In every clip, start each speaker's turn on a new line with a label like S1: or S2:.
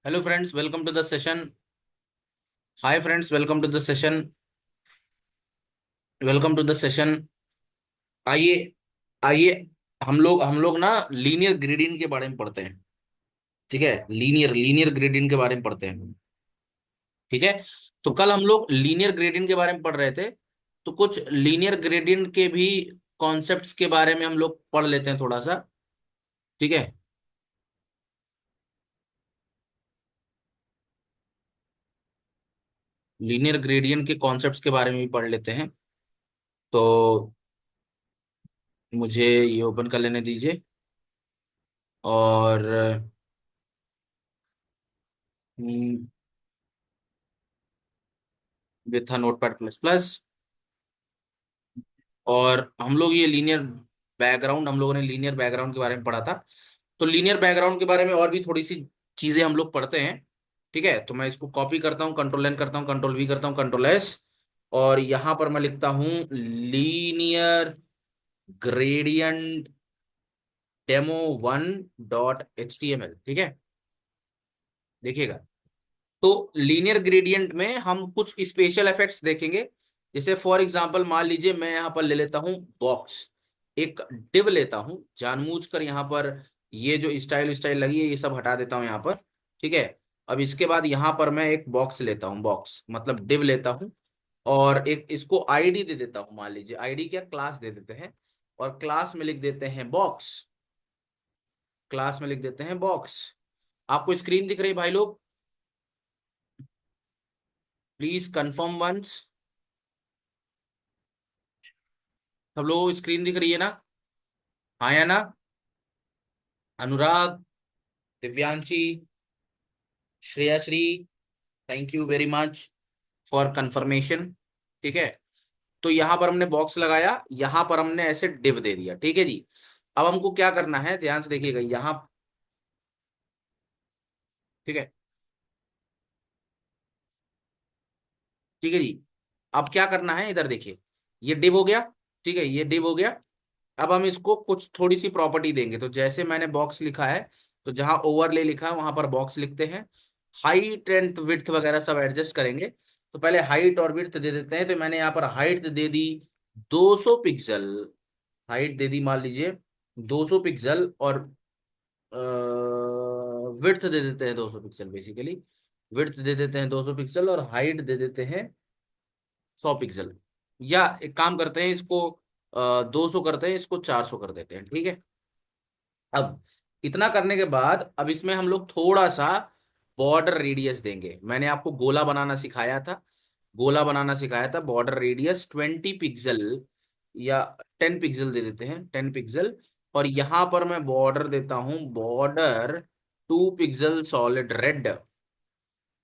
S1: Hello friends, welcome to the session. Hi friends, welcome to the session. Welcome to the session. आइए, आइए। हम लोग ना linear gradient के बारे में पढ़ते हैं। ठीक है, लीनियर लीनियर ग्रेडियंट के बारे में पढ़ते हैं। ठीक है। तो कल हम लोग लीनियर ग्रेडियंट के बारे में पढ़ रहे थे। तो कुछ लीनियर ग्रेडियंट के भी कॉन्सेप्ट्स के बारे में हम लोग पढ़ लेते हैं थोड़ा सा। ठीक है। लीनियर ग्रेडियंट के कॉन्सेप्ट्स के बारे में भी पढ़ लेते हैं। तो मुझे ये ओपन कर लेने दीजिए। और विथ नोटपैड प्लस प्लस। और हम लोग ये लीनियर बैकग्राउंड, हम लोगों ने लीनियर बैकग्राउंड के बारे में पढ़ा था। तो लीनियर बैकग्राउंड के बारे में और भी थोड़ी सी चीजें हम लोग पढ़ते हैं। ठीक है, तो मैं इसको कॉपी करता हूँ, कंट्रोल एन करता हूँ, कंट्रोल वी करता हूँ, कंट्रोल एस। और यहां पर मैं लिखता हूँ लीनियर ग्रेडियंट डेमो 1.html। ठीक है, देखिएगा। तो लीनियर ग्रेडियंट में हम कुछ स्पेशल इफेक्ट्स देखेंगे। जैसे फॉर एग्जांपल मान लीजिए मैं यहाँ पर ले लेता हूँ बॉक्स, एक डिव लेता हूँ जानबूझकर यहाँ पर। ये जो स्टाइल स्टाइल लगी है ये सब हटा देता हूँ यहाँ पर। ठीक है। अब इसके बाद यहाँ पर मैं एक बॉक्स लेता हूँ, बॉक्स मतलब डिव लेता हूँ। और एक इसको आईडी दे देता हूँ, मान लीजिए आईडी क्या, क्लास दे देते हैं। और क्लास में लिख देते हैं बॉक्स। क्लास में लिख देते हैं बॉक्स। आपको स्क्रीन दिख रही है भाई लोग? Please confirm once. सब लोगों को स्क्रीन दिख रही है ना? हाँ या ना? Anurag, Divyanshi, Shreyashree, thank you very much for confirmation. ठीक है। तो यहां पर हमने बॉक्स लगाया, यहां पर हमने ऐसे डिव दे दिया। ठीक है जी। अब हमको क्या करना है, ध्यान से देखिएगा यहां। ठीक है। ठीक है जी। अब क्या करना है, इधर देखिए। ये डिव हो गया। ठीक है, ये डिव हो गया। अब हम इसको कुछ थोड़ी सी प्रॉपर्टी देंगे। तो जैसे मैंने बॉक्स लिखा है, तो जहां ओवरले लिखा है वहां पर बॉक्स लिखते हैं। हाइट एंड विड्थ वगैरह सब एडजस्ट करेंगे। तो पहले हाइट और विड्थ दे देते हैं। तो मैंने यहाँ पर हाइट दे दी 200 पिक्सल। हाइट दे दी मान लीजिए 200 पिक्सल। और विड्थ दे देते हैं 200 पिक्सल बेसिकली। विड्थ दे देते हैं 200 पिक्सल और हाइट दे देते हैं 100 पिक्सल। या एक काम करते हैं, इसको 200 करते हैं, इसको 400 कर देते हैं। ठीक है। अब इतना करने के बाद अब इसमें हम लोग थोड़ा सा बॉर्डर रेडियस देंगे। मैंने आपको गोला बनाना सिखाया था। गोला बनाना सिखाया था, बॉर्डर रेडियस 20 पिक्सल या 10 पिक्सल दे देते हैं, 10 पिक्सल। और यहां पर मैं बॉर्डर देता हूं, बॉर्डर 2 पिक्सल सॉलिड रेड।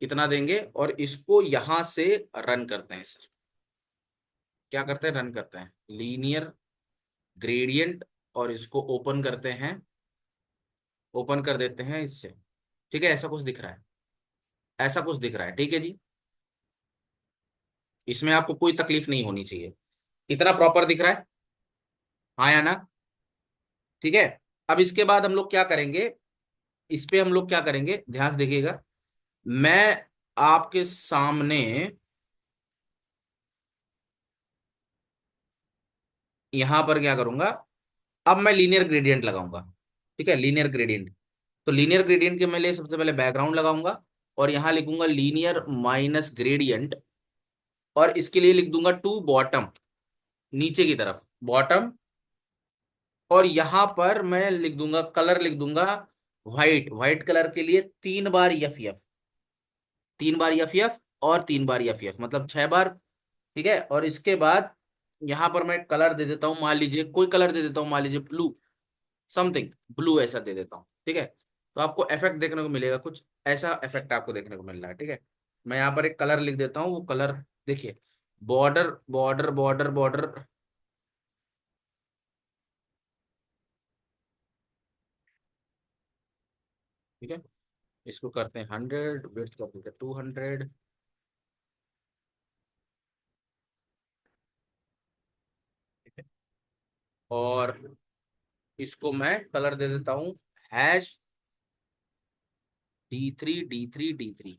S1: इतना देंगे और इसको यहां से रन करते हैं सर। क्या करते हैं, रन करते हैं लीनियर ग्रेडियंट। और इसको ओपन करते हैं, ओपन कर देते हैं इससे। ठीक है, ऐसा कुछ दिख रहा है, ऐसा कुछ दिख रहा है। ठीक है जी। इसमें आपको कोई तकलीफ नहीं होनी चाहिए। इतना प्रॉपर दिख रहा है, हाँ या ना? ठीक है। अब इसके बाद हम लोग क्या करेंगे, इस पे हम लोग क्या करेंगे, ध्यान से देखिएगा। मैं आपके सामने यहां पर क्या करूंगा, अब मैं लीनियर ग्रेडियंट लगाऊंगा। ठीक है, लीनियर ग्रेडियंट। तो लीनियर ग्रेडियंट के मैं लिए सबसे पहले बैकग्राउंड लगाऊंगा। और यहां लिखूंगा लीनियर माइनस ग्रेडियंट। और इसके लिए लिख दूंगा टू बॉटम, नीचे की तरफ बॉटम। और यहां पर मैं लिख दूंगा, कलर लिख दूंगा व्हाइट। व्हाइट कलर के लिए 3 बार एफ एफ, 3 बार एफ एफ और 3 बार एफ एफ मतलब 6 बार। ठीक है। और इसके बाद यहां पर मैं कलर दे देता हूं, मान लीजिए कोई कलर दे देता हूं, मान लीजिए ब्लू, समथिंग ब्लू ऐसा दे देता हूं। ठीक है। तो आपको इफेक्ट देखने को मिलेगा, कुछ ऐसा इफेक्ट आपको देखने को मिल रहा है। ठीक है। मैं यहाँ पर एक कलर लिख देता हूँ, वो कलर देखिए, बॉर्डर बॉर्डर बॉर्डर बॉर्डर। ठीक है। इसको करते हैं 100, विड्थ कर देते हैं 200। ठीक है। और इसको मैं कलर दे देता हूँ हैश D3 D3 D3।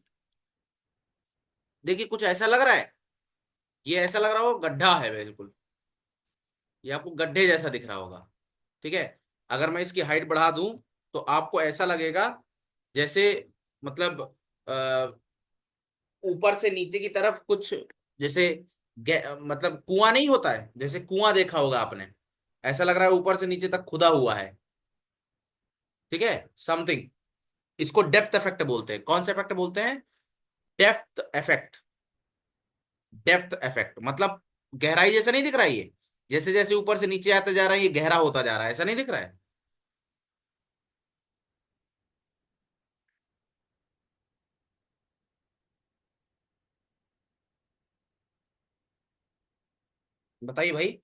S1: देखिए कुछ ऐसा लग रहा है, ये ऐसा लग रहा होगा गड्ढा है बिल्कुल, ये आपको गड्ढे जैसा दिख रहा होगा। ठीक है, अगर मैं इसकी हाइट बढ़ा दूं तो आपको ऐसा लगेगा जैसे, मतलब ऊपर से नीचे की तरफ कुछ, जैसे मतलब कुआं नहीं होता है, जैसे कुआं देखा होगा आपने, ऐसा लग रहा है ऊपर से नीचे तक खुदा हुआ है। ठीक है, समथिंग, इसको डेप्थ इफेक्ट बोलते हैं। कौन सा इफेक्ट बोलते हैं? Depth effect. डेप्थ इफेक्ट मतलब गहराई जैसा नहीं दिख रहा है ये, जैसे जैसे ऊपर से नीचे आता जा रहा है ये गहरा होता जा रहा है, ऐसा नहीं दिख रहा है? बताइए भाई।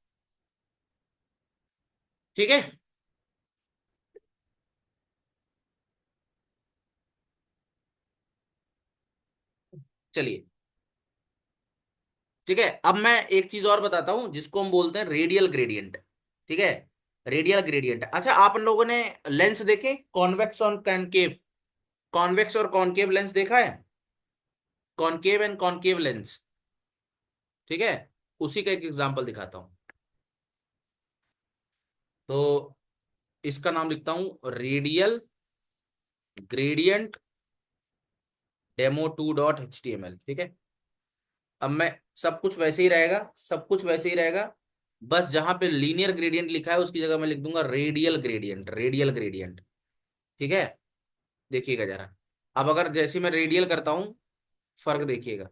S1: ठीक है, चलिए। ठीक है, अब मैं एक चीज और बताता हूं जिसको हम बोलते हैं रेडियल ग्रेडियंट। ठीक है, रेडियल ग्रेडियंट। अच्छा, आप लोगों ने लेंस देखे कॉन्वेक्स और कॉनकेव? कॉन्वेक्स और कॉनकेव लेंस देखा है? Concave and concave lens. ठीक है, उसी का एक एग्जांपल दिखाता हूं। तो इसका नाम लिखता हूं, रेडियल ग्रेडियंट demo2.html। ठीक है, अब मैं, सब कुछ वैसे ही रहेगा, सब कुछ वैसे ही रहेगा, बस जहां पे लीनियर ग्रेडियंट लिखा है उसकी जगह मैं लिख दूंगा रेडियल ग्रेडियंट, रेडियल ग्रेडियंट। ठीक है, देखिएगा जरा। अब अगर जैसे मैं रेडियल करता हूं, फर्क देखिएगा।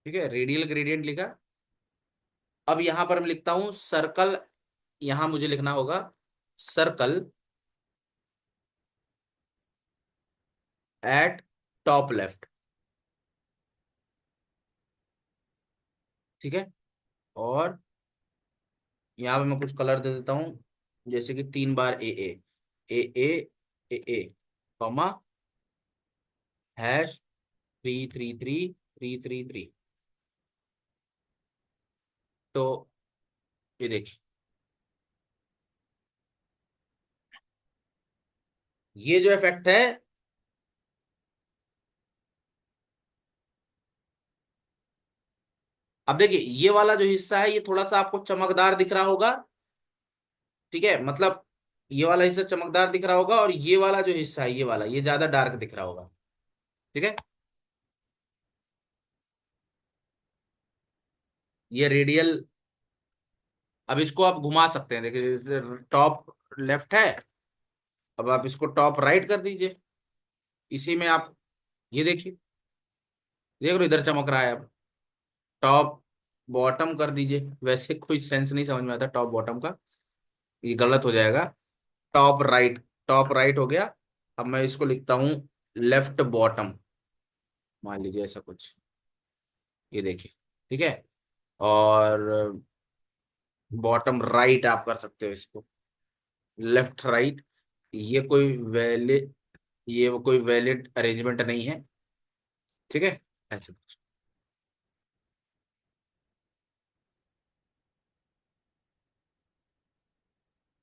S1: ठीक है, रेडियल ग्रेडियंट लिखा। अब यहां पर मैं लिखता हूं सर्कल, यहां मुझे लिखना होगा सर्कल एट टॉप लेफ्ट। ठीक है, और यहाँ पे मैं कुछ कलर दे देता हूँ, जैसे कि 3 बार ए ए ए कॉमा #333 333। तो ये देखिए, ये जो इफेक्ट है, अब देखिए ये वाला जो हिस्सा है ये थोड़ा सा आपको चमकदार दिख रहा होगा। ठीक है, मतलब ये वाला हिस्सा चमकदार दिख रहा होगा, और ये वाला जो हिस्सा है, ये वाला, ये ज्यादा डार्क दिख रहा होगा। ठीक है, ये रेडियल। अब इसको आप घुमा सकते हैं, देखिए टॉप लेफ्ट है, अब आप इसको टॉप राइट कर दीजिए, इसी में आप ये देखिए, देख रहे हो इधर चमक रहा है। अब टॉप बॉटम कर दीजिए, वैसे कोई सेंस नहीं समझ में आता टॉप बॉटम का, ये गलत हो जाएगा। टॉप राइट, टॉप राइट हो गया। अब मैं इसको लिखता हूँ लेफ्ट बॉटम, मान लीजिए ऐसा कुछ, ये देखिए। ठीक है, और बॉटम राइट आप कर सकते हो इसको, लेफ्ट राइट। ये कोई वैलिड, ये कोई वैलिड अरेंजमेंट नहीं है। ठीक है, ऐसे कुछ।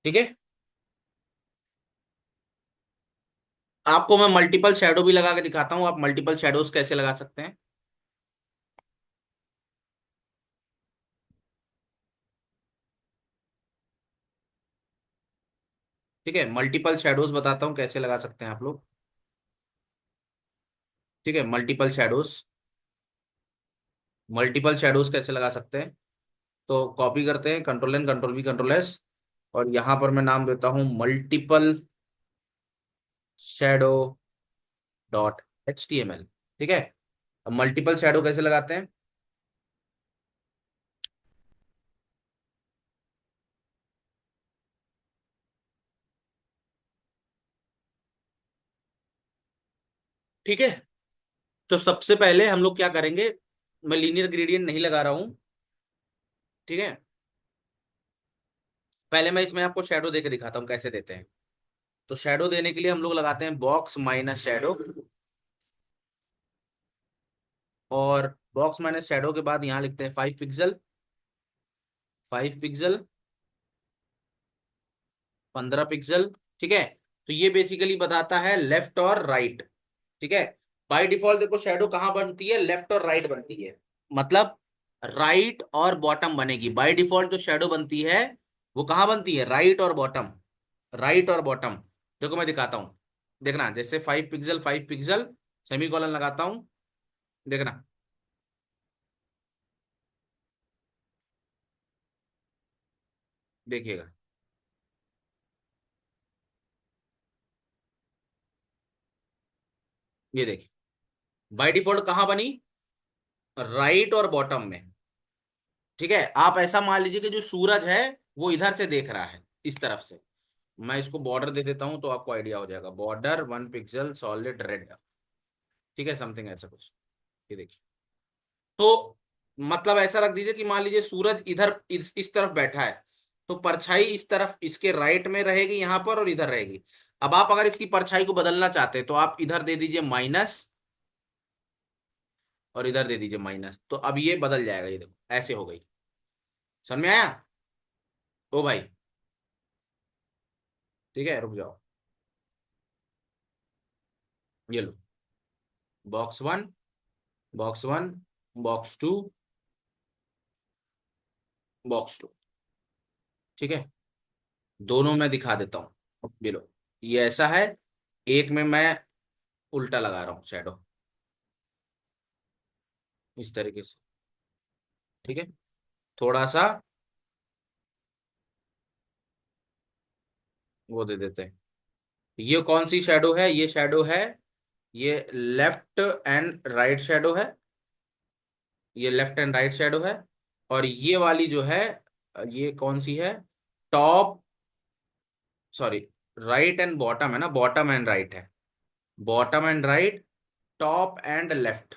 S1: ठीक है, आपको मैं मल्टीपल शैडो भी लगा के दिखाता हूँ, आप मल्टीपल शैडोज कैसे लगा सकते हैं। ठीक है, मल्टीपल शैडोज बताता हूँ कैसे लगा सकते हैं आप लोग। ठीक है, मल्टीपल शैडोज, मल्टीपल शैडोज कैसे लगा सकते हैं। तो कॉपी करते हैं, control N control V control S, और यहां पर मैं नाम देता हूं मल्टीपल शैडो .html। ठीक है, अब मल्टीपल शैडो कैसे लगाते हैं। ठीक है, तो सबसे पहले हम लोग क्या करेंगे, मैं लीनियर ग्रेडियंट नहीं लगा रहा हूं। ठीक है, पहले मैं इसमें आपको शैडो देके दिखाता हूँ कैसे देते हैं। तो शैडो देने के लिए हम लोग लगाते हैं बॉक्स माइनस शैडो, और बॉक्स माइनस शेडो के बाद यहाँ लिखते हैं 5 पिक्सल, 5 पिक्सल, 15 पिक्सल। ठीक है, तो ये बेसिकली बताता है लेफ्ट और राइट। ठीक है, बाय डिफॉल्ट देखो शेडो कहाँ बनती है, लेफ्ट और राइट बनती है। मतलब राइट और बॉटम बनेगी बाय डिफॉल्ट, जो शेडो बनती है वो कहाँ बनती है, राइट और बॉटम, राइट और बॉटम। देखो मैं दिखाता हूँ, देखना, जैसे 5 पिक्सल 5 पिक्सल, सेमी कॉलन लगाता हूँ, देखना, देखिएगा, ये देखिए बाय डिफॉल्ट कहाँ बनी, राइट और बॉटम में। ठीक है, आप ऐसा मान लीजिए कि जो सूरज है वो इधर से देख रहा है, इस तरफ से। मैं इसको बॉर्डर दे देता हूं तो आपको आइडिया हो जाएगा, बॉर्डर 1 पिक्सल सॉलिड रेड। ठीक है, समथिंग ऐसा कुछ, ये देखिए। तो मतलब ऐसा रख दीजिए कि मान लीजिए सूरज इधर इस तरफ बैठा है, तो परछाई इस तरफ इसके राइट में रहेगी यहाँ पर, और इधर रहेगी। अब आप अगर इसकी परछाई को बदलना चाहते हैं तो आप इधर दे दीजिए माइनस, और इधर दे दीजिए माइनस, तो अब ये बदल जाएगा, ये देखो ऐसे हो गई। समझ में आया? ओ भाई, ठीक है, रुक जाओ, ये लो, बॉक्स 1, बॉक्स 1, बॉक्स 2, बॉक्स 2। ठीक है, दोनों में दिखा देता हूँ, ये लो, ये ऐसा है। एक में मैं उल्टा लगा रहा हूँ शेडो, इस तरीके से। ठीक है, थोड़ा सा वो दे देते हैं। ये कौन सी शेडो है, ये शेडो है, ये लेफ्ट एंड राइट शेडो है, ये लेफ्ट एंड राइट शेडो है। और ये वाली जो है, ये कौन सी है, top, sorry, right and bottom है ना, बॉटम एंड राइट है, bottom and right, top and left,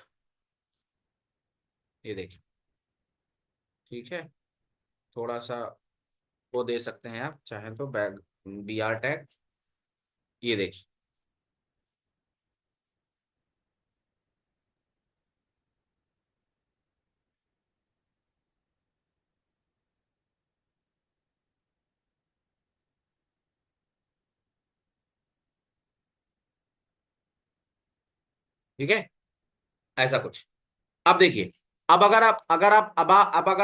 S1: ये देखिए। ठीक है, थोड़ा सा वो दे सकते हैं आप चाहें तो, बैग, BR टैग, ये देखिए। ठीक है, ऐसा कुछ। अब देखिए, अब अगर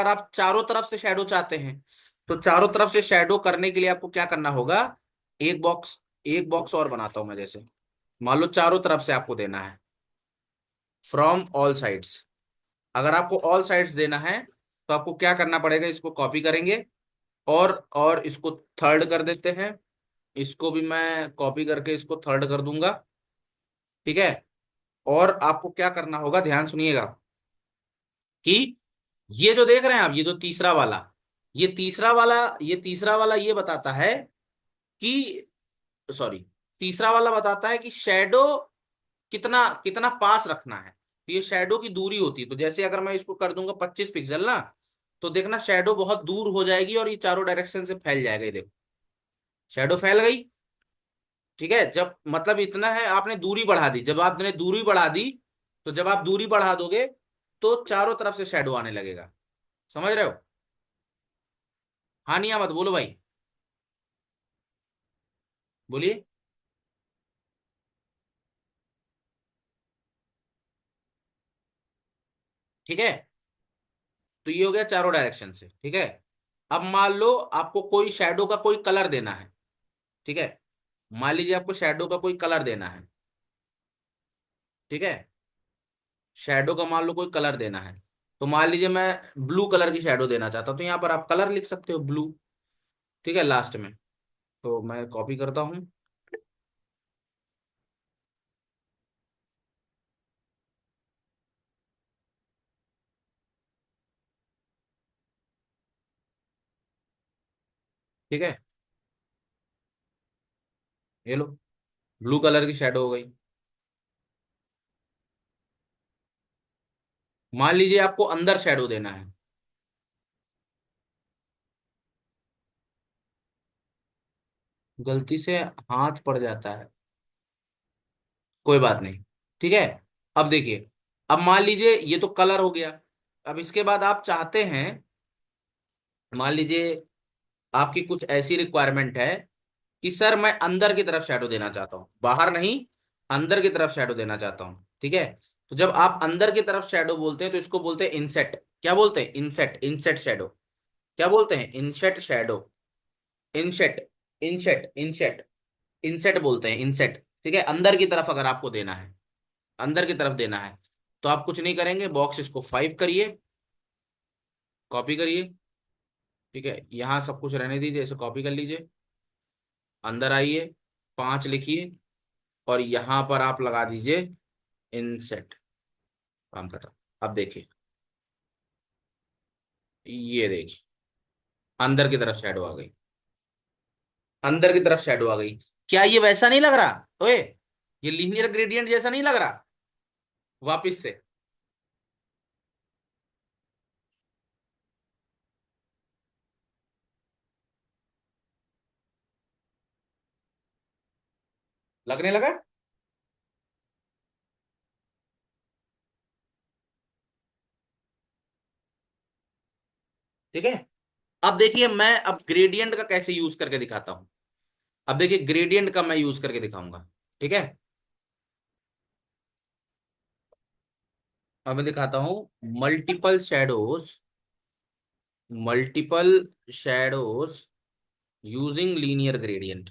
S1: आप चारों तरफ से शेडो चाहते हैं, तो चारों तरफ से शेडो करने के लिए आपको क्या करना होगा, एक बॉक्स, एक बॉक्स और बनाता हूं मैं, जैसे मान लो चारों तरफ से आपको देना है, फ्रॉम ऑल साइड्स। अगर आपको ऑल साइड्स देना है तो आपको क्या करना पड़ेगा, इसको कॉपी करेंगे, और इसको थर्ड कर देते हैं, इसको भी मैं कॉपी करके इसको थर्ड कर दूंगा। ठीक है, और आपको क्या करना होगा, ध्यान सुनिएगा, कि ये जो देख रहे हैं आप, ये जो तीसरा वाला, ये तीसरा वाला ये बताता है कि, सॉरी, तीसरा वाला बताता है कि शेडो कितना कितना पास रखना है। तो ये शेडो की दूरी होती है, तो जैसे अगर मैं इसको कर दूंगा 25 पिक्सल ना, तो देखना शेडो बहुत दूर हो जाएगी और ये चारों डायरेक्शन से फैल जाएगा, ये देखो, शेडो फैल गई। ठीक है, जब मतलब इतना है, आपने दूरी बढ़ा दी, जब आपने दूरी बढ़ा दी, तो जब आप दूरी बढ़ा दोगे तो चारों तरफ से शेडो आने लगेगा। समझ रहे हो? हाँ नहीं, मत बोलो भाई, बोलिए। ठीक है, तो ये हो गया चारों डायरेक्शन से। ठीक है, अब मान लो आपको कोई शेडो का कोई कलर देना है। ठीक है, मान लीजिए आपको शेडो का कोई कलर देना है। ठीक है, शेडो का मान लो कोई कलर देना है, तो मान लीजिए मैं ब्लू कलर की शेडो देना चाहता हूं, तो यहाँ पर आप कलर लिख सकते हो, ब्लू। ठीक है, लास्ट में, तो मैं कॉपी करता हूँ। ठीक है, ये लो, ब्लू कलर की शेडो हो गई। मान लीजिए आपको अंदर शेडो देना है, गलती से हाथ पड़ जाता है, कोई बात नहीं। ठीक है, अब देखिए, अब मान लीजिए ये तो कलर हो गया। अब इसके बाद आप चाहते हैं, मान लीजिए आपकी कुछ ऐसी रिक्वायरमेंट है कि सर मैं अंदर की तरफ शैडो देना चाहता हूँ, बाहर नहीं, अंदर की तरफ शैडो देना चाहता हूँ, ठीक है। तो जब आप अंदर की तरफ शैडो बोलते हैं तो इसको बोलते हैं इनसेट। क्या बोलते हैं? इनसेट, इनसेट शैडो। क्या बोलते हैं? Inset shadow. इनसेट, इनसेट, इनसेट, इनसेट बोलते हैं, इनसेट। ठीक है, अंदर की तरफ अगर आपको देना है, अंदर की तरफ देना है, तो आप कुछ नहीं करेंगे, बॉक्स इसको 5 करिए, कॉपी करिए, ठीक है, यहाँ सब कुछ रहने दीजिए, इसे कॉपी कर लीजिए, अंदर आइए, 5 लिखिए, और यहाँ पर आप लगा दीजिए इनसेट। काम कर रहा, अब देखिए, ये देखिए, अंदर की तरफ शैडो आ गई, अंदर की तरफ शैडो आ गई। क्या ये वैसा नहीं लग रहा ओए? ये लीनियर ग्रेडियंट जैसा नहीं लग रहा? वापिस से लगने लगा, ठीक है। अब देखिए मैं अब ग्रेडियंट का कैसे यूज करके दिखाता हूं। अब देखिए ग्रेडियंट का मैं यूज करके दिखाऊंगा, ठीक है। अब मैं दिखाता हूं multiple shadows, multiple shadows using linear gradient.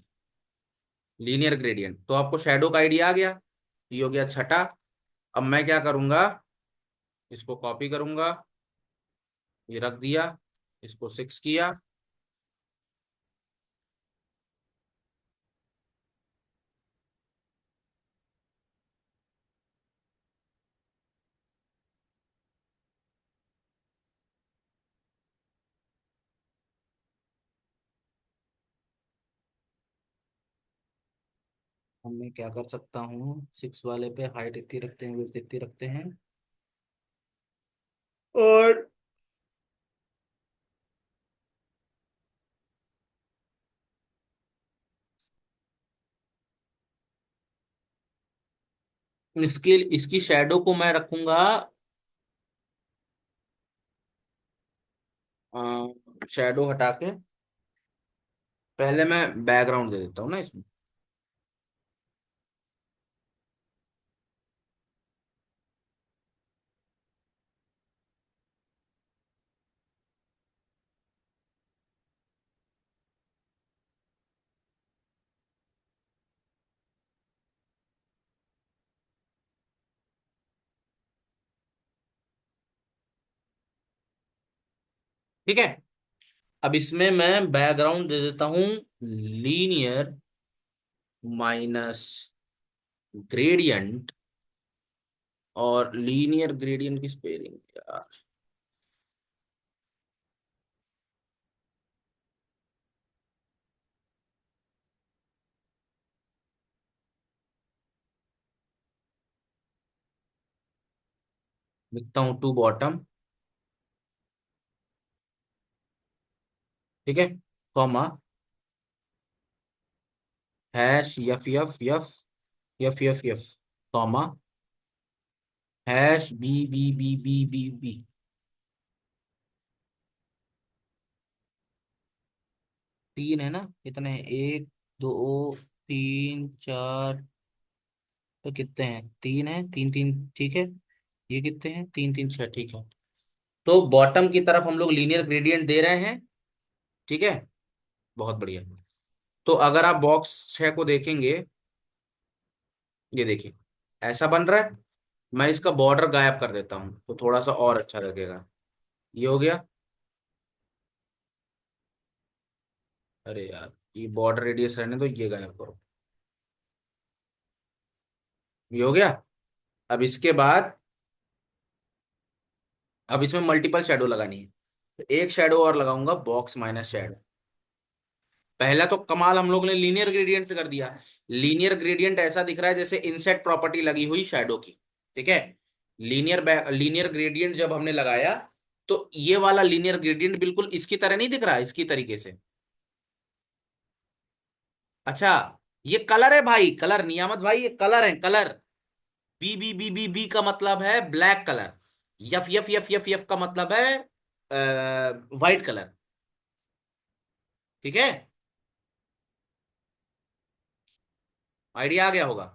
S1: Linear gradient, तो आपको शैडो का आइडिया आ गया, ये हो गया छठा। अब मैं क्या करूंगा, इसको कॉपी करूंगा, ये रख दिया, इसको 6 किया। अब मैं क्या कर सकता हूँ, 6 वाले पे हाइट इतनी रखते हैं, विड्थ इतनी रखते हैं, और इसके इसकी शैडो को मैं रखूंगा, शैडो हटा के पहले मैं बैकग्राउंड दे देता हूँ ना इसमें। ठीक है, अब इसमें मैं बैकग्राउंड दे देता हूँ लीनियर माइनस ग्रेडियंट, और लीनियर ग्रेडियंट की स्पेलिंग यार, लिखता हूँ टू बॉटम, ठीक है, comma, hash F F F F F F, comma, hash B B B B B B. 3 है ना, कितने, 1 2 3 4, तो कितने हैं, 3 है, 3 3, ठीक है। ये कितने हैं, 3 3 6, ठीक है। तो बॉटम की तरफ हम लोग लीनियर ग्रेडियंट दे रहे हैं, ठीक है, बहुत बढ़िया। तो अगर आप बॉक्स 6 को देखेंगे, ये देखिए ऐसा बन रहा है। मैं इसका बॉर्डर गायब कर देता हूँ तो थोड़ा सा और अच्छा लगेगा। ये हो गया। अरे यार, ये बॉर्डर रेडियस रहने दो, ये गायब करो। ये हो गया। अब इसके बाद, अब इसमें मल्टीपल शेडो लगानी है, तो एक शेडो और लगाऊंगा, बॉक्स माइनस शेडो। पहला तो कमाल हम लोग ने लीनियर ग्रेडियंट से कर दिया। लीनियर ग्रेडियंट ऐसा दिख रहा है जैसे इनसेट प्रॉपर्टी लगी हुई शैडो की, ठीक है। लीनियर ग्रेडियंट जब हमने लगाया, तो ये वाला लीनियर ग्रेडियंट बिल्कुल इसकी तरह नहीं दिख रहा, इसकी तरीके से। अच्छा, ये कलर है भाई, कलर, नियामत भाई, ये कलर है, कलर। बी का मतलब है black colour. F F F F F का मतलब है वाइट कलर। ठीक है, आइडिया आ गया होगा।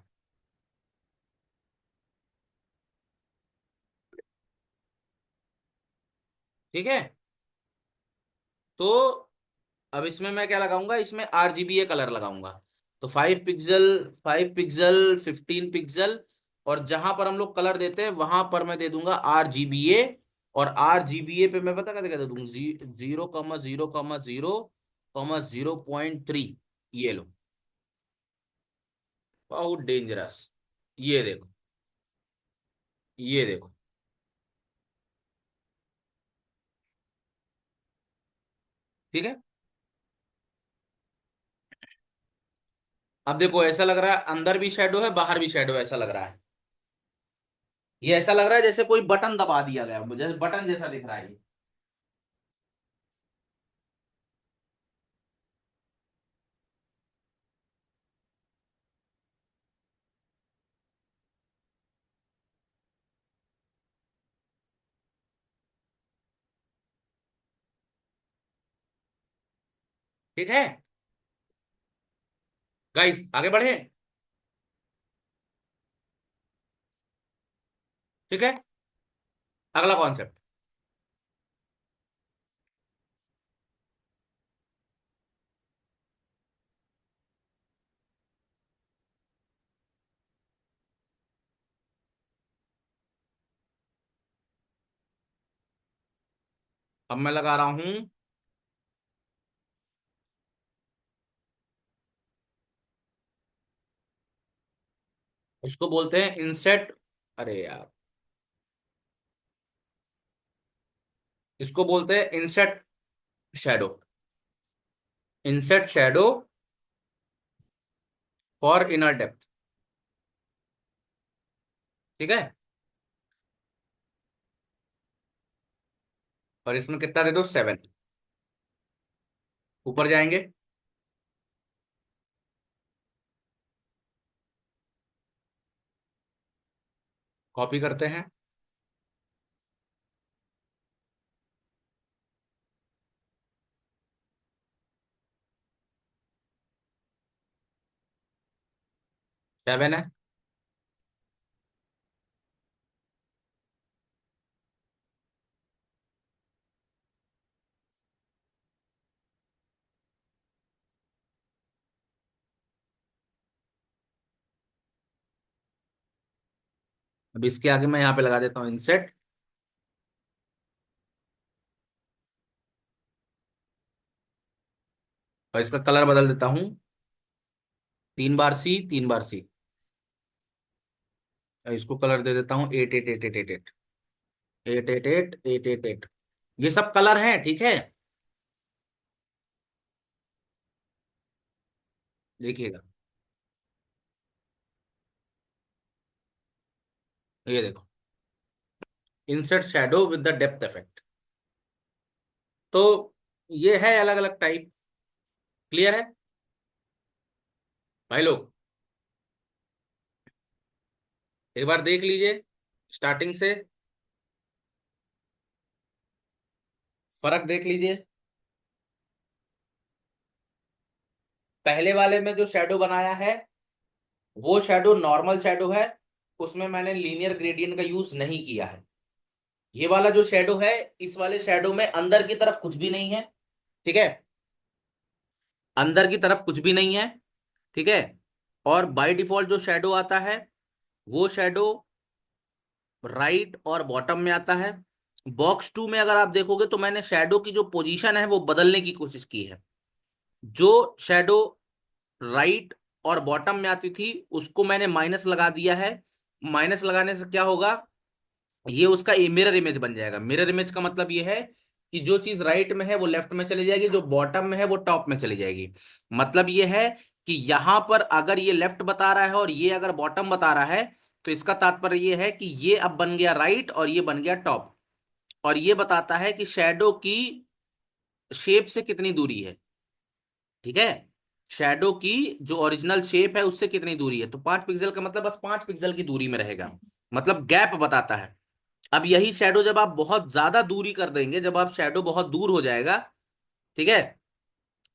S1: ठीक है, तो अब इसमें मैं क्या लगाऊंगा, इसमें आरजीबीए कलर लगाऊंगा। तो 5 पिक्सल, 5 पिक्सल, 15 पिक्सल, और जहां पर हम लोग कलर देते हैं वहां पर मैं दे दूंगा आरजीबीए। और आरजीबीए पे मैं पता क्या दे दूंगा, 0,0,0,0,0.3। ये लो, बहुत डेंजरस। ये देखो, ये देखो। ठीक है, अब देखो ऐसा लग रहा है अंदर भी शेडो है बाहर भी शेडो है, ऐसा लग रहा है। ये ऐसा लग रहा है जैसे कोई बटन दबा दिया गया, जैसे बटन जैसा दिख रहा है ये। ठीक है गाइस, आगे बढ़े। ठीक है, अगला कॉन्सेप्ट। अब मैं लगा रहा हूं, इसको बोलते हैं इनसेट। अरे यार, इसको बोलते हैं inset shadow. Inset shadow for inner depth. ठीक है, और इसमें कितना दे दो, 7। ऊपर जाएंगे, कॉपी करते हैं। 7 है। अब इसके आगे मैं यहाँ पे लगा देता हूँ इनसेट, और इसका कलर बदल देता हूँ, 3 बार सी, 3 बार सी। और इसको कलर दे देता हूँ 8, 8, 8, 8, 8, 8, 8, 8, 8, 8, 8। ये सब कलर हैं, ठीक है। देखिएगा, ये देखो, insert shadow with the depth effect. तो ये है अलग अलग टाइप। क्लियर है भाई लोग? एक बार देख लीजिए स्टार्टिंग से, फर्क देख लीजिए। पहले वाले में जो शैडो बनाया है वो शैडो नॉर्मल शैडो है, उसमें मैंने लीनियर ग्रेडियंट का यूज नहीं किया है। ये वाला जो शैडो है, इस वाले शैडो में अंदर की तरफ कुछ भी नहीं है। ठीक है, अंदर की तरफ कुछ भी नहीं है। ठीक है, और बाय डिफॉल्ट जो शैडो आता है वो शैडो राइट और बॉटम में आता है। बॉक्स 2 में अगर आप देखोगे तो मैंने शैडो की जो पोजीशन है वो बदलने की कोशिश की है। जो शैडो राइट और बॉटम में आती थी उसको मैंने माइनस लगा दिया है। माइनस लगाने से क्या होगा, ये उसका मिरर इमेज बन जाएगा। मिरर इमेज का मतलब ये है कि जो चीज राइट में है वो लेफ्ट में चली जाएगी, जो बॉटम में है वो टॉप में चली जाएगी। मतलब ये है कि यहां पर अगर ये लेफ्ट बता रहा है और ये अगर बॉटम बता रहा है, तो इसका तात्पर्य ये है कि ये अब बन गया राइट और ये बन गया टॉप। और ये बताता है कि शैडो की शेप से कितनी दूरी है। ठीक है, शैडो की जो ओरिजिनल शेप है उससे कितनी दूरी है, तो 5 पिक्सल का मतलब बस 5 पिक्सल की दूरी में रहेगा, मतलब गैप बताता है। अब यही शैडो जब आप बहुत ज्यादा दूरी कर देंगे, जब आप शैडो बहुत दूर हो जाएगा, ठीक है,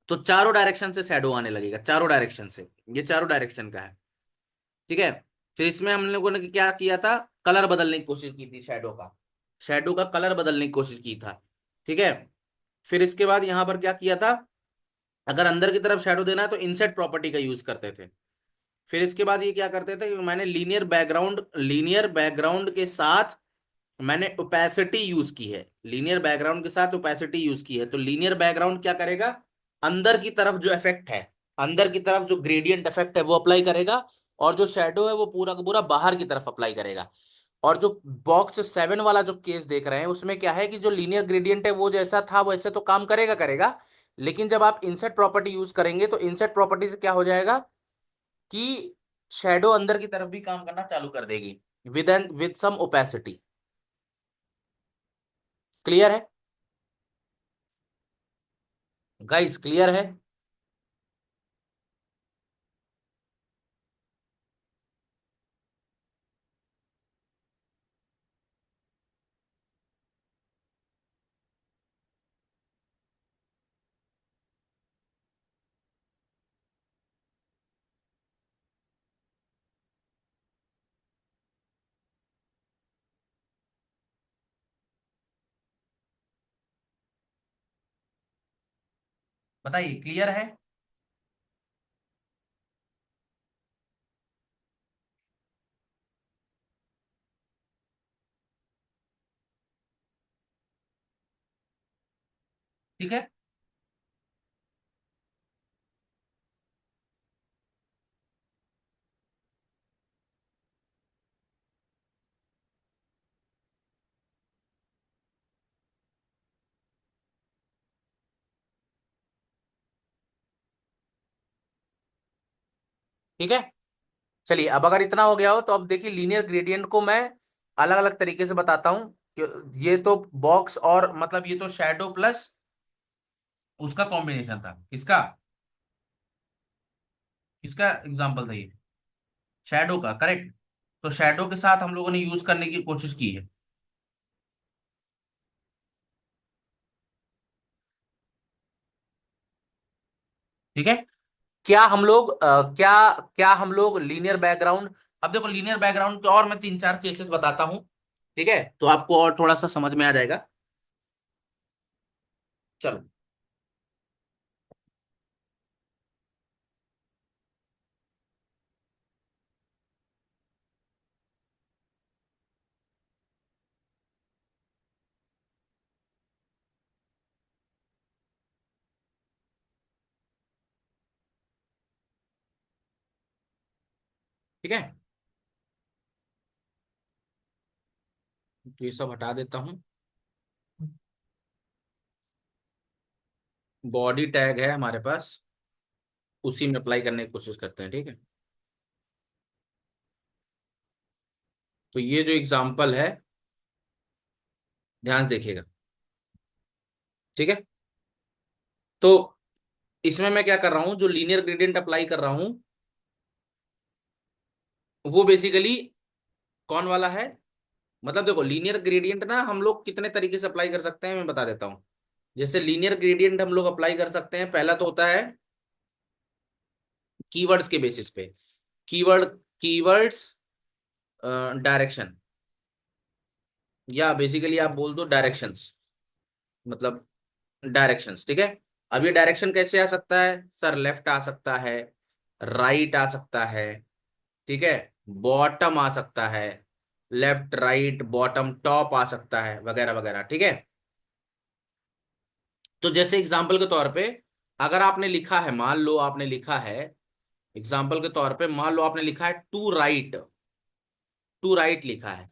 S1: तो चारों डायरेक्शन से शैडो आने लगेगा, चारों डायरेक्शन से, ये चारों डायरेक्शन का है, ठीक है। फिर इसमें हम लोगों ने क्या किया था, कलर बदलने की कोशिश की थी शैडो का, शैडो का कलर बदलने की कोशिश की था, ठीक है। फिर इसके बाद यहां पर क्या किया था, अगर अंदर की तरफ शैडो देना है तो इनसेट प्रॉपर्टी का यूज करते थे। फिर इसके बाद ये क्या करते थे कि मैंने लीनियर बैकग्राउंड के साथ मैंने ओपेसिटी यूज की है, लीनियर बैकग्राउंड के साथ ओपेसिटी यूज की है, तो लीनियर बैकग्राउंड क्या करेगा, अंदर की तरफ जो इफेक्ट है, अंदर की तरफ जो ग्रेडियंट इफेक्ट है वो अप्लाई करेगा, और जो शेडो है वो पूरा का पूरा बाहर की तरफ अप्लाई करेगा। और जो बॉक्स 7 वाला जो केस देख रहे हैं उसमें क्या है कि जो लीनियर ग्रेडियंट है वो जैसा था वैसे तो काम करेगा करेगा, लेकिन जब आप इनसेट प्रॉपर्टी यूज करेंगे तो इनसेट प्रॉपर्टी से क्या हो जाएगा कि शेडो अंदर की तरफ भी काम करना चालू कर देगी, विद सम ओपेसिटी। क्लियर है गाइस, क्लियर है। बताइए, क्लियर है। ठीक है, ठीक है। चलिए, अब अगर इतना हो गया हो तो अब देखिए लीनियर ग्रेडियंट को मैं अलग अलग तरीके से बताता हूं कि ये तो बॉक्स और मतलब ये तो शैडो प्लस उसका कॉम्बिनेशन था, किसका, किसका एग्जांपल था ये, शैडो का, करेक्ट। तो शैडो के साथ हम लोगों ने यूज करने की कोशिश की है, ठीक है। क्या हम लोग क्या क्या हम लोग लीनियर बैकग्राउंड, अब देखो लीनियर बैकग्राउंड के और मैं 3 4 केसेस बताता हूं, ठीक है, तो आपको और थोड़ा सा समझ में आ जाएगा। चलो, ठीक है, तो ये सब हटा देता हूं। बॉडी टैग है हमारे पास, उसी में अप्लाई करने की कोशिश करते हैं, ठीक है। तो ये जो एग्जांपल है, ध्यान से देखिएगा, ठीक है। तो इसमें मैं क्या कर रहा हूँ, जो लीनियर ग्रेडियंट अप्लाई कर रहा हूँ वो बेसिकली कौन वाला है, मतलब देखो लीनियर ग्रेडियंट ना हम लोग कितने तरीके से अप्लाई कर सकते हैं मैं बता देता हूँ। जैसे लीनियर ग्रेडियंट हम लोग अप्लाई कर सकते हैं, पहला तो होता है कीवर्ड्स के बेसिस पे, कीवर्ड, कीवर्ड्स, डायरेक्शन, या बेसिकली आप बोल दो डायरेक्शंस, मतलब डायरेक्शंस, ठीक है। अब ये डायरेक्शन कैसे आ सकता है सर, लेफ्ट आ सकता है, राइट आ सकता है, ठीक है, बॉटम आ सकता है, लेफ्ट राइट बॉटम टॉप आ सकता है, वगैरह वगैरह, ठीक है। तो जैसे एग्जांपल के तौर पे, अगर आपने लिखा है, मान लो आपने लिखा है, एग्जांपल के तौर पे मान लो आपने लिखा है टू राइट, टू राइट लिखा है,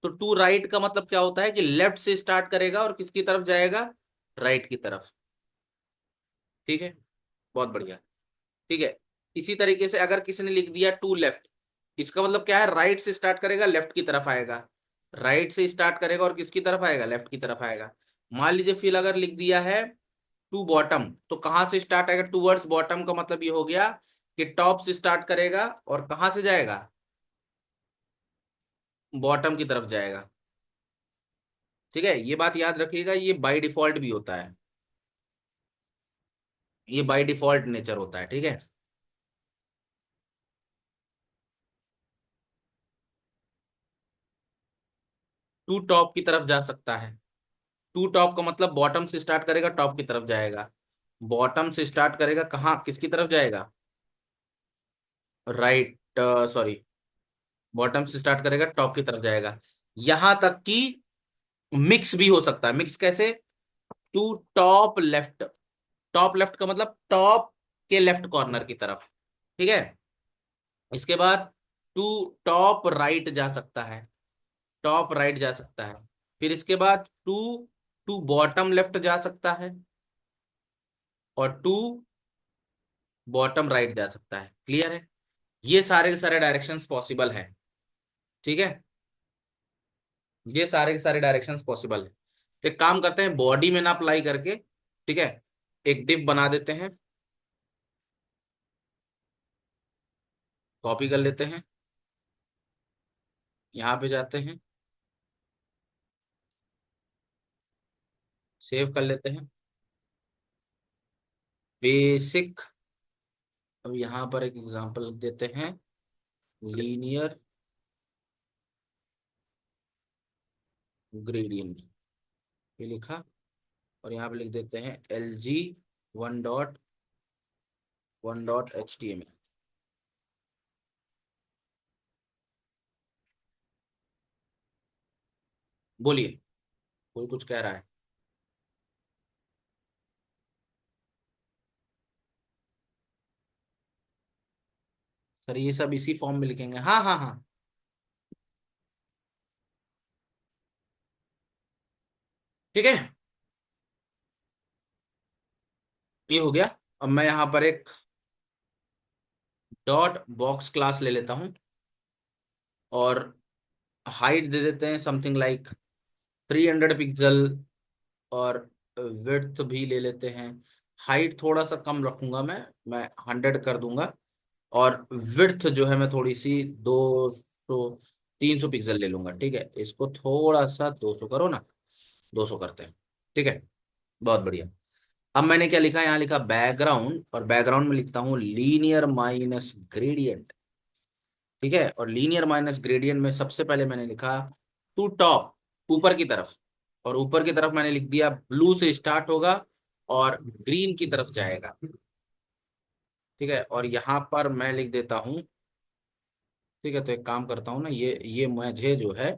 S1: तो टू राइट का मतलब क्या होता है कि लेफ्ट से स्टार्ट करेगा और किसकी तरफ जाएगा, राइट की तरफ, ठीक है, बहुत बढ़िया, ठीक है। इसी तरीके से अगर किसी ने लिख दिया टू लेफ्ट, इसका मतलब क्या है, राइट से स्टार्ट करेगा लेफ्ट की तरफ आएगा, राइट से स्टार्ट करेगा और किसकी तरफ आएगा, लेफ्ट की तरफ आएगा। मान लीजिए फिर अगर लिख दिया है टू बॉटम, तो कहाँ से स्टार्ट आएगा? टूवर्ड्स बॉटम का मतलब ये हो गया कि टॉप से स्टार्ट करेगा और कहाँ से जाएगा? बॉटम की तरफ जाएगा। ठीक है, ये बात याद रखिएगा, ये बाय डिफॉल्ट भी होता है, ये बाय डिफॉल्ट नेचर होता है। ठीक है, टू टॉप की तरफ जा सकता है। टू टॉप का मतलब बॉटम से स्टार्ट करेगा, टॉप की तरफ जाएगा। बॉटम से स्टार्ट करेगा, कहाँ किसकी तरफ जाएगा? राइट, सॉरी, बॉटम से स्टार्ट करेगा, टॉप की तरफ जाएगा। यहां तक कि मिक्स भी हो सकता है। मिक्स कैसे? To top left. Top left का मतलब टॉप के लेफ्ट कॉर्नर की तरफ। ठीक है, इसके बाद टू टॉप राइट जा सकता है, टॉप राइट जा सकता है। फिर इसके बाद टू टू बॉटम लेफ्ट जा सकता है, और टू बॉटम राइट जा सकता है। क्लियर है? ये सारे के सारे डायरेक्शंस पॉसिबल है। ठीक है, ये सारे के सारे डायरेक्शंस पॉसिबल है। एक काम करते हैं, बॉडी में ना अप्लाई करके, ठीक है, एक डिप बना देते हैं, कॉपी कर लेते हैं, यहाँ पे जाते हैं, सेव कर लेते हैं, बेसिक। अब यहाँ पर एक एग्जांपल देते हैं, लीनियर ग्रेडियंट, ये लिखा, और यहाँ पे लिख देते हैं LG वन डॉट HTML। बोलिए, कोई कुछ कह रहा है? सर ये सब इसी फॉर्म में लिखेंगे, हाँ हाँ हाँ। ठीक है, ये हो गया। अब मैं यहाँ पर एक डॉट बॉक्स क्लास ले लेता हूँ, और हाइट दे देते हैं समथिंग लाइक 300 पिक्सल, और विड्थ भी ले लेते हैं। हाइट थोड़ा सा कम रखूंगा मैं 100 कर दूंगा। और विड्थ जो है मैं थोड़ी सी 200 300 पिक्सल ले लूंगा। ठीक है, इसको थोड़ा सा 200 करो ना, 200 करते हैं। ठीक है, बहुत बढ़िया। अब मैंने क्या लिखा, यहाँ लिखा बैकग्राउंड, और बैकग्राउंड में लिखता हूँ लीनियर माइनस ग्रेडियंट। ठीक है, और लीनियर माइनस ग्रेडियंट में सबसे पहले मैंने लिखा टू टॉप, ऊपर की तरफ, और ऊपर की तरफ मैंने लिख दिया ब्लू से स्टार्ट होगा और ग्रीन की तरफ जाएगा। ठीक है, और यहाँ पर मैं लिख देता हूँ, ठीक है, तो एक काम करता हूँ ना, ये मुझे जो है,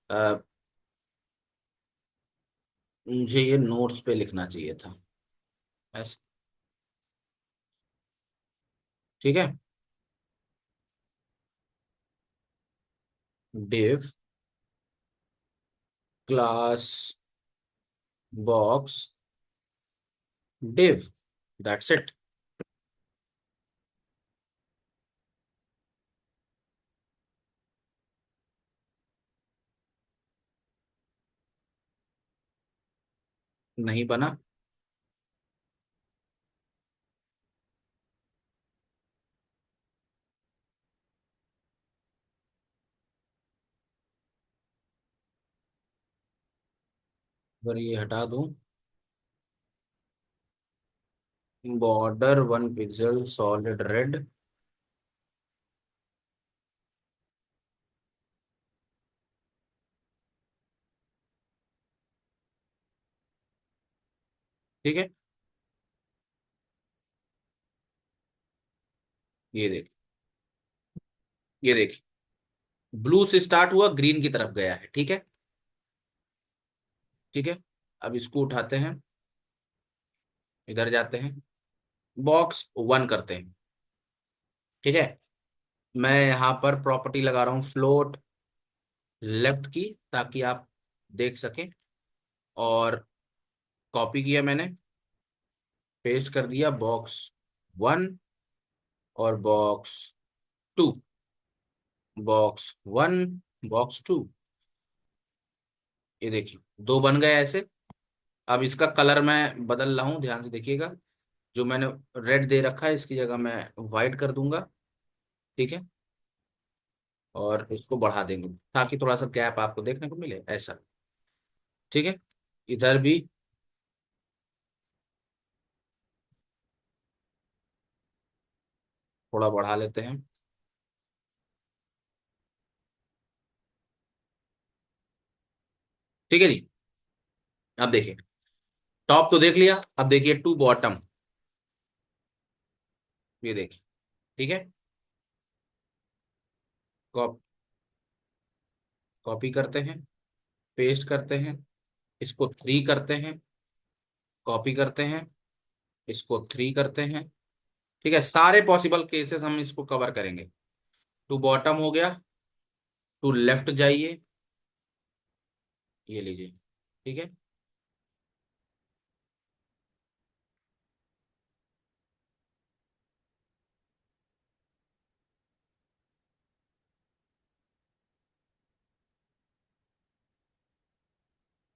S1: अ, मुझे ये नोट्स पे लिखना चाहिए था ऐसे। ठीक है, div class box div, that's it. नहीं बना? अगर ये हटा दूं, बॉर्डर 1 पिक्सल सॉलिड रेड। ठीक है, ये देख, ये देख, ब्लू से स्टार्ट हुआ, ग्रीन की तरफ गया है। ठीक है, ठीक है, अब इसको उठाते हैं, इधर जाते हैं, बॉक्स 1 करते हैं। ठीक है, मैं यहाँ पर प्रॉपर्टी लगा रहा हूँ फ्लोट लेफ्ट की, ताकि आप देख सकें। और कॉपी किया मैंने, पेस्ट कर दिया बॉक्स 1 और बॉक्स 2, बॉक्स 1 बॉक्स 2, ये देखिए 2 बन गए ऐसे। अब इसका कलर मैं बदल रहा हूँ, ध्यान से देखिएगा। जो मैंने रेड दे रखा है इसकी जगह मैं व्हाइट कर दूंगा। ठीक है, और इसको बढ़ा देंगे ताकि थोड़ा सा गैप आपको देखने को मिले ऐसा। ठीक है, इधर भी थोड़ा बढ़ा लेते हैं। ठीक है जी। अब देखिए, टॉप तो देख लिया, अब देखिए टू बॉटम। ये देखिए। ठीक है, कॉप कॉपी करते हैं, पेस्ट करते हैं, इसको थ्री करते हैं, कॉपी करते हैं, इसको थ्री करते हैं। ठीक है, सारे पॉसिबल केसेस हम इसको कवर करेंगे। टू बॉटम हो गया, टू लेफ्ट जाइए, ये लीजिए। ठीक है,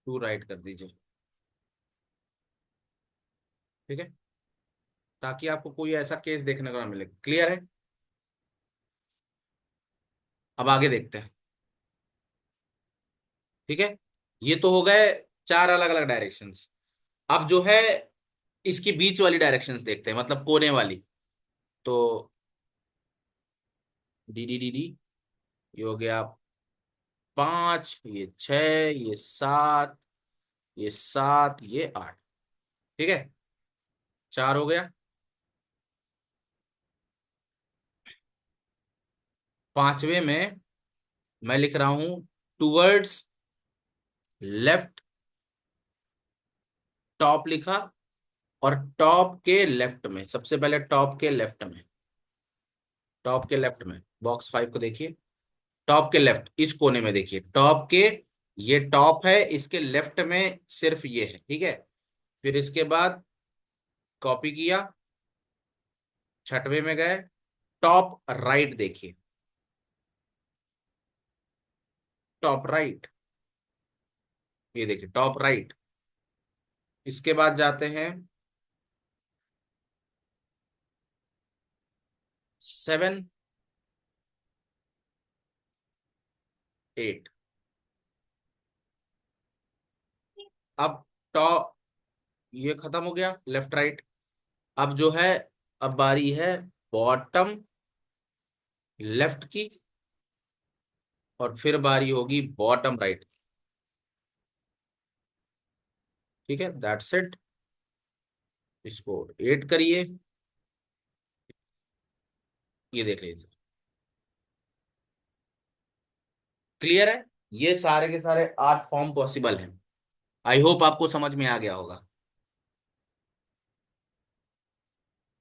S1: टू राइट कर दीजिए। ठीक है, ताकि आपको कोई ऐसा केस देखने को ना मिले। क्लियर है? अब आगे देखते हैं। ठीक है, ये तो हो गए चार अलग अलग डायरेक्शंस। अब जो है इसकी बीच वाली डायरेक्शंस देखते हैं, मतलब कोने वाली। तो डी डी डी डी, ये हो गया पांच, ये छह, ये सात, ये सात, ये आठ। ठीक है, चार हो गया। पांचवे में मैं लिख रहा हूं टूवर्ड्स लेफ्ट, टॉप लिखा। और टॉप के लेफ्ट में, सबसे पहले टॉप के लेफ्ट में, टॉप के लेफ्ट में बॉक्स फाइव को देखिए। टॉप के लेफ्ट इस कोने में देखिए, टॉप के, ये टॉप है, इसके लेफ्ट में सिर्फ ये है। ठीक है, फिर इसके बाद कॉपी किया, छठवे में गए, टॉप राइट देखिए, टॉप राइट, ये देखिए टॉप राइट। इसके बाद जाते हैं सेवन, एट। अब टॉप, ये खत्म हो गया लेफ्ट राइट। अब जो है, अब बारी है बॉटम लेफ्ट की, और फिर बारी होगी बॉटम राइट। ठीक है, दैट्स इट। इसको एड करिए, ये देख लीजिए। क्लियर है? ये सारे के सारे आठ फॉर्म पॉसिबल हैं। आई होप आपको समझ में आ गया होगा।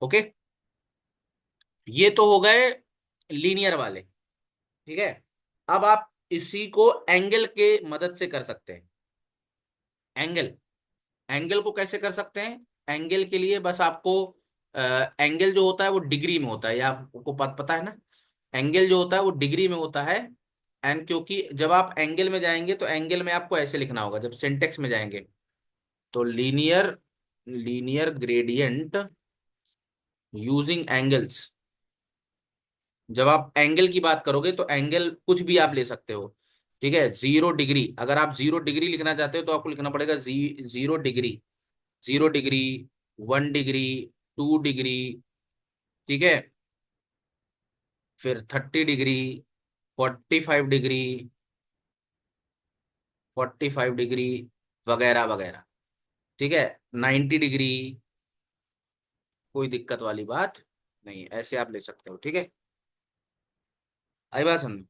S1: ओके, ये तो हो गए लीनियर वाले। ठीक है, अब आप इसी को एंगल के मदद से कर सकते हैं। एंगल, एंगल को कैसे कर सकते हैं? एंगल के लिए बस आपको एंगल जो होता है वो डिग्री में होता है, या आपको पता है ना। एंगल जो होता है वो डिग्री में होता है। एंड क्योंकि जब आप एंगल में जाएंगे तो एंगल में आपको ऐसे लिखना होगा, जब सिंटेक्स में जाएंगे तो linear, linear gradient using angles. जब आप एंगल की बात करोगे तो एंगल कुछ भी आप ले सकते हो। ठीक है, जीरो डिग्री, अगर आप जीरो डिग्री लिखना चाहते हो तो आपको लिखना पड़ेगा zero degree, zero degree, one degree, two degree. ठीक है, फिर 30 डिग्री, 45 डिग्री, 45 डिग्री, वगैरह वगैरह। ठीक है, 90 डिग्री, कोई दिक्कत वाली बात नहीं, ऐसे आप ले सकते हो। ठीक है, आई बात समझ?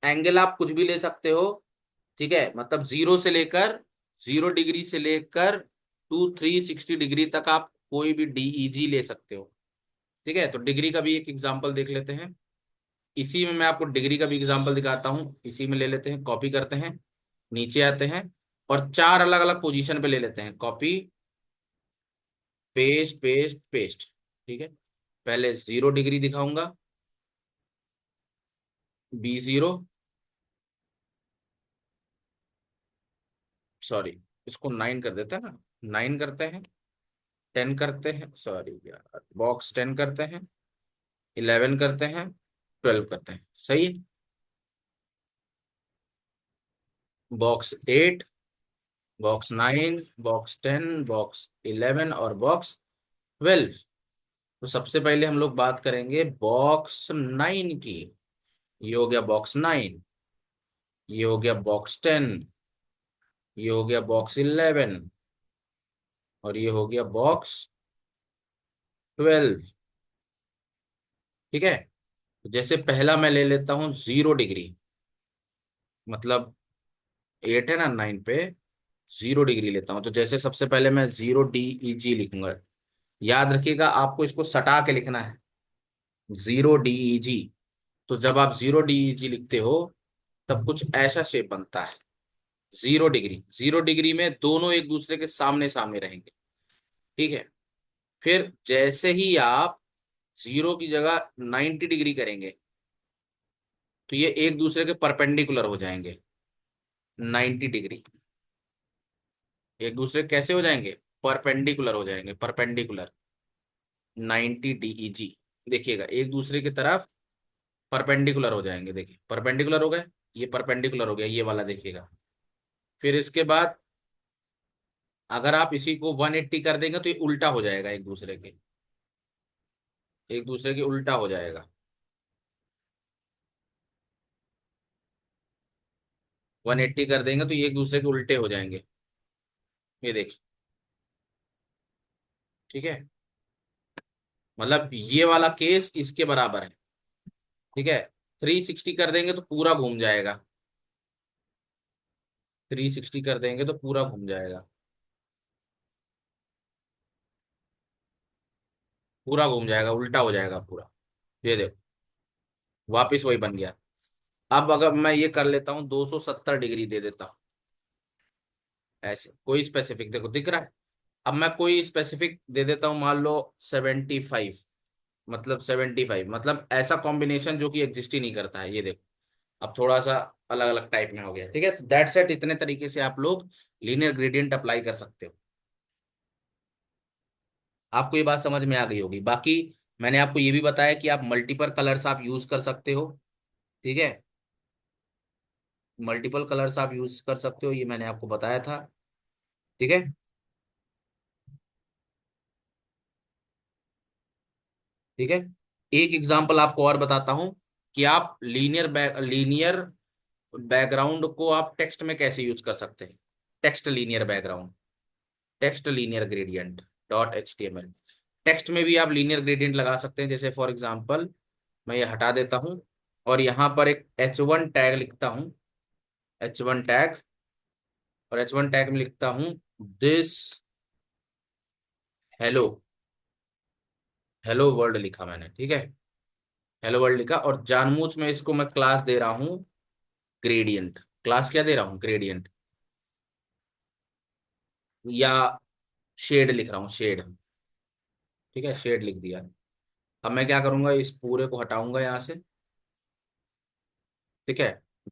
S1: एंगल आप कुछ भी ले सकते हो। ठीक है, मतलब जीरो से लेकर, जीरो डिग्री से लेकर टू 360 डिग्री तक आप कोई भी डीईजी ले सकते हो। ठीक है, तो डिग्री का भी एक एग्जांपल देख लेते हैं। इसी में मैं आपको डिग्री का भी एग्जांपल दिखाता हूँ। इसी में ले लेते हैं, कॉपी करते हैं, नीचे आते हैं, और चार अलग अलग पोजीशन पे ले लेते हैं। Copy, paste paste paste. ठीक है, पहले जीरो डिग्री दिखाऊंगा, B0, सॉरी, इसको 9 कर देते हैं ना। 9 करते हैं, 10 करते हैं, सॉरी यार, बॉक्स 10 करते हैं, 11 करते हैं, 12 करते हैं, सही है। बॉक्स 8, बॉक्स 9, बॉक्स 10, बॉक्स 11 और बॉक्स 12। तो सबसे पहले हम लोग बात करेंगे बॉक्स 9 की। ये हो गया बॉक्स 9, ये हो गया बॉक्स 10, ये हो गया बॉक्स 11 और ये हो गया बॉक्स 12। ठीक है। तो जैसे पहला मैं ले लेता हूँ 0 डिग्री, मतलब 8 है ना 9 पे, 0 डिग्री लेता हूँ। तो जैसे सबसे पहले मैं 0 DEG लिखूंगा। याद रखिएगा आपको इसको सटा के लिखना है, 0 DEG। तो जब आप 0 DEG लिखते हो तब कुछ ऐसा शेप बनता है। 0 डिग्री, 0 डिग्री में दोनों एक दूसरे के सामने सामने रहेंगे। ठीक है। फिर जैसे ही आप 0 की जगह 90 डिग्री करेंगे तो ये एक दूसरे के परपेंडिकुलर हो जाएंगे। 90 डिग्री एक दूसरे कैसे हो जाएंगे? परपेंडिकुलर हो जाएंगे, परपेंडिकुलर। 90 DEG देखिएगा एक दूसरे की तरफ परपेंडिकुलर हो जाएंगे। देखिए परपेंडिकुलर हो गए, ये परपेंडिकुलर हो गया, ये वाला देखिएगा। फिर इसके बाद अगर आप इसी को 180 कर देंगे तो ये उल्टा हो जाएगा, एक दूसरे के, एक दूसरे के उल्टा हो जाएगा। 180 कर देंगे तो ये एक दूसरे के उल्टे हो जाएंगे। ये देखिए। ठीक है। मतलब ये वाला केस इसके बराबर है। ठीक है। 360 कर देंगे तो पूरा घूम जाएगा, 360 कर देंगे तो पूरा घूम जाएगा, पूरा घूम जाएगा, उल्टा हो जाएगा पूरा। ये देखो वापिस वही बन गया। अब अगर मैं ये कर लेता हूँ 270 डिग्री दे देता हूँ, ऐसे कोई स्पेसिफिक, देखो दिख रहा है। अब मैं कोई स्पेसिफिक दे देता हूँ, मान लो 75, मतलब 75, मतलब ऐसा कॉम्बिनेशन जो कि एग्जिस्ट ही नहीं करता है। ये देखो अब थोड़ा सा अलग अलग टाइप में हो गया। ठीक है। तो दैट सेट, इतने तरीके से आप लोग लीनियर ग्रेडियंट अप्लाई कर सकते हो। आपको ये बात समझ में आ गई होगी। बाकी मैंने आपको ये भी बताया कि आप मल्टीपल कलर्स आप यूज कर सकते हो। ठीक है। मल्टीपल कलर्स आप यूज कर सकते हो, ये मैंने आपको बताया था। ठीक है। ठीक है। एक एग्जांपल आपको और बताता हूं कि आप लीनियर बैकग्राउंड को आप टेक्स्ट में कैसे यूज कर सकते हैं। Text linear background, text linear gradient .html। Text में भी आप लीनियर ग्रेडियंट लगा सकते हैं। जैसे फॉर एग्जांपल मैं ये हटा देता हूं और यहाँ पर एक H1 टैग लिखता हूँ, H1 टैग, और H1 टैग में लिखता हूँ दिस हेलो, हेलो वर्ल्ड लिखा मैंने। ठीक है। हेलो वर्ल्ड लिखा और जानबूझ में इसको मैं क्लास दे रहा हूँ ग्रेडियंट। क्लास क्या दे रहा हूँ? ग्रेडियंट, या शेड लिख रहा हूँ, शेड। ठीक है, शेड लिख दिया। अब मैं क्या करूंगा, इस पूरे को हटाऊंगा यहाँ से। ठीक है।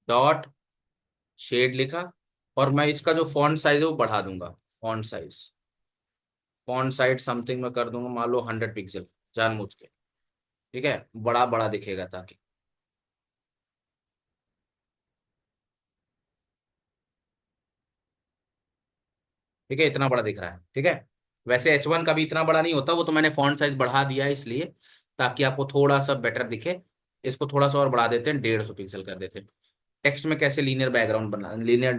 S1: डॉट शेड लिखा और मैं इसका जो फॉन्ट साइज है वो बढ़ा दूंगा। Font size, font size something मैं कर दूंगा मान लो 100 पिक्सल, जानबूझ के। ठीक है, बड़ा बड़ा दिखेगा ताकि। ठीक है, इतना बड़ा दिख रहा है। ठीक है। वैसे H1 का भी इतना बड़ा नहीं होता, वो तो मैंने फॉन्ट साइज बढ़ा दिया है इसलिए, ताकि आपको थोड़ा सा बेटर दिखे। इसको थोड़ा सा और बढ़ा देते हैं, 150 पिक्सल कर देते हैं। टेक्स्ट में कैसे लीनियर बैकग्राउंड बना, लीनियर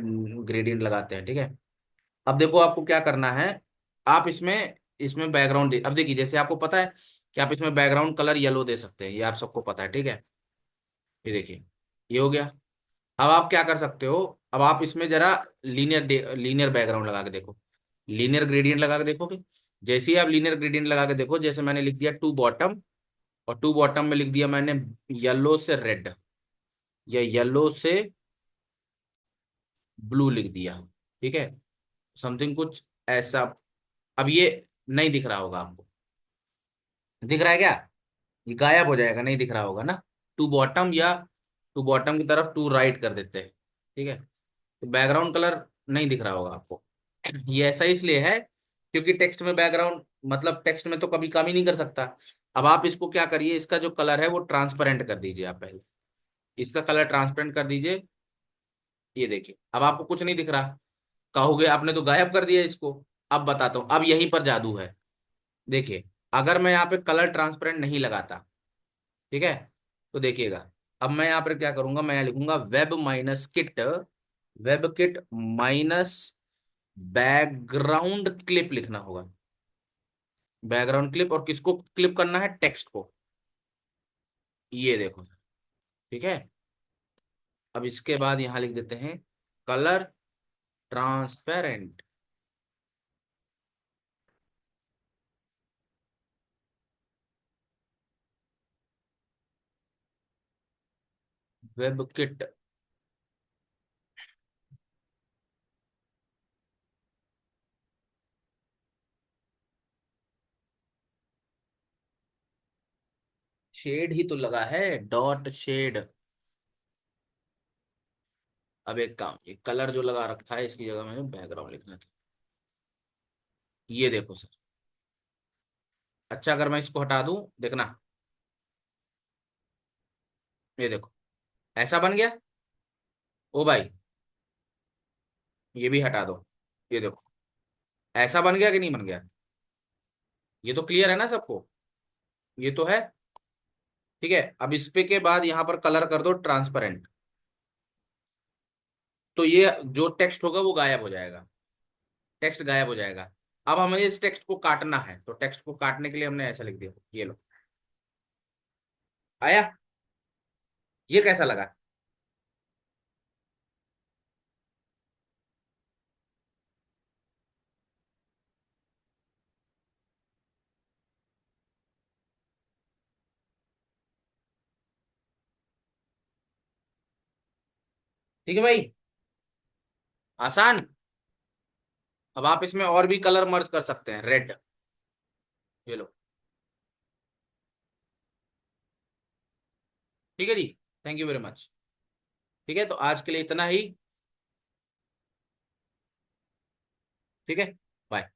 S1: ग्रेडियंट लगाते हैं। ठीक है। अब देखो आपको क्या करना है। आप इसमें इसमें बैकग्राउंड दे, अब देखिए जैसे आपको पता है कि आप इसमें बैकग्राउंड कलर येलो दे सकते हैं, ये आप सबको पता है। ठीक है। ये देखिए, ये हो गया। अब आप क्या कर सकते हो, अब आप इसमें जरा लीनियर बैकग्राउंड लगा के देखो, लीनियर ग्रेडियंट लगा के देखोगे। जैसे ही आप लीनियर ग्रेडियंट लगा के देखो, जैसे मैंने लिख दिया टू बॉटम, और टू बॉटम में लिख दिया मैंने येलो से रेड, या येलो से ब्लू लिख दिया। ठीक है, समथिंग कुछ ऐसा। अब ये नहीं दिख रहा होगा आपको, दिख रहा है क्या? ये गायब हो जाएगा, नहीं दिख रहा होगा ना। टू बॉटम, या टू बॉटम की तरफ टू राइट कर देते हैं। ठीक है, तो बैकग्राउंड कलर नहीं दिख रहा होगा आपको। ये ऐसा इसलिए है क्योंकि टेक्स्ट में बैकग्राउंड, मतलब टेक्स्ट में तो कभी कम ही नहीं कर सकता। अब आप इसको क्या करिए, इसका जो कलर है वो ट्रांसपेरेंट कर दीजिए आप पहले। इसका कलर ट्रांसपेरेंट कर दीजिए। ये देखिए अब आपको कुछ नहीं दिख रहा। कहोगे आपने तो गायब कर दिया इसको। अब बताता हूँ, अब यहीं पर जादू है। देखिए, अगर मैं यहाँ पे कलर ट्रांसपेरेंट नहीं लगाता, ठीक है, तो देखिएगा, अब मैं यहाँ पर क्या करूंगा, मैं यहाँ लिखूंगा web minus kit, web kit minus background clip लिखना होगा। बैकग्राउंड क्लिप, और किसको क्लिप करना है, टेक्स्ट को। ये देखो, ठीक है। अब इसके बाद यहां लिख देते हैं colour transparent webkit. Shade ही तो लगा है, डॉट शेड। अब एक काम, ये कलर जो लगा रखा है इसकी जगह में बैकग्राउंड लिखना था। ये देखो सर। अच्छा, अगर मैं इसको हटा दूं, देखना, ये देखो, ऐसा बन गया। ओ भाई, ये भी हटा दो। ये देखो, ऐसा बन गया कि नहीं बन गया। ये तो क्लियर है ना सबको, ये तो है। ठीक है, अब इस पे के बाद यहां पर कलर कर दो ट्रांसपेरेंट। तो ये जो टेक्स्ट होगा वो गायब हो जाएगा, टेक्स्ट गायब हो जाएगा। अब हमें इस टेक्स्ट को काटना है, तो टेक्स्ट को काटने के लिए हमने ऐसा लिख दिया, ये लो। आया। ये कैसा लगा। ठीक है भाई, आसान। अब आप इसमें और भी कलर मर्ज कर सकते हैं, रेड। ये लो। ठीक है जी, थैंक यू वेरी मच। ठीक है, तो आज के लिए इतना ही। ठीक है, बाय।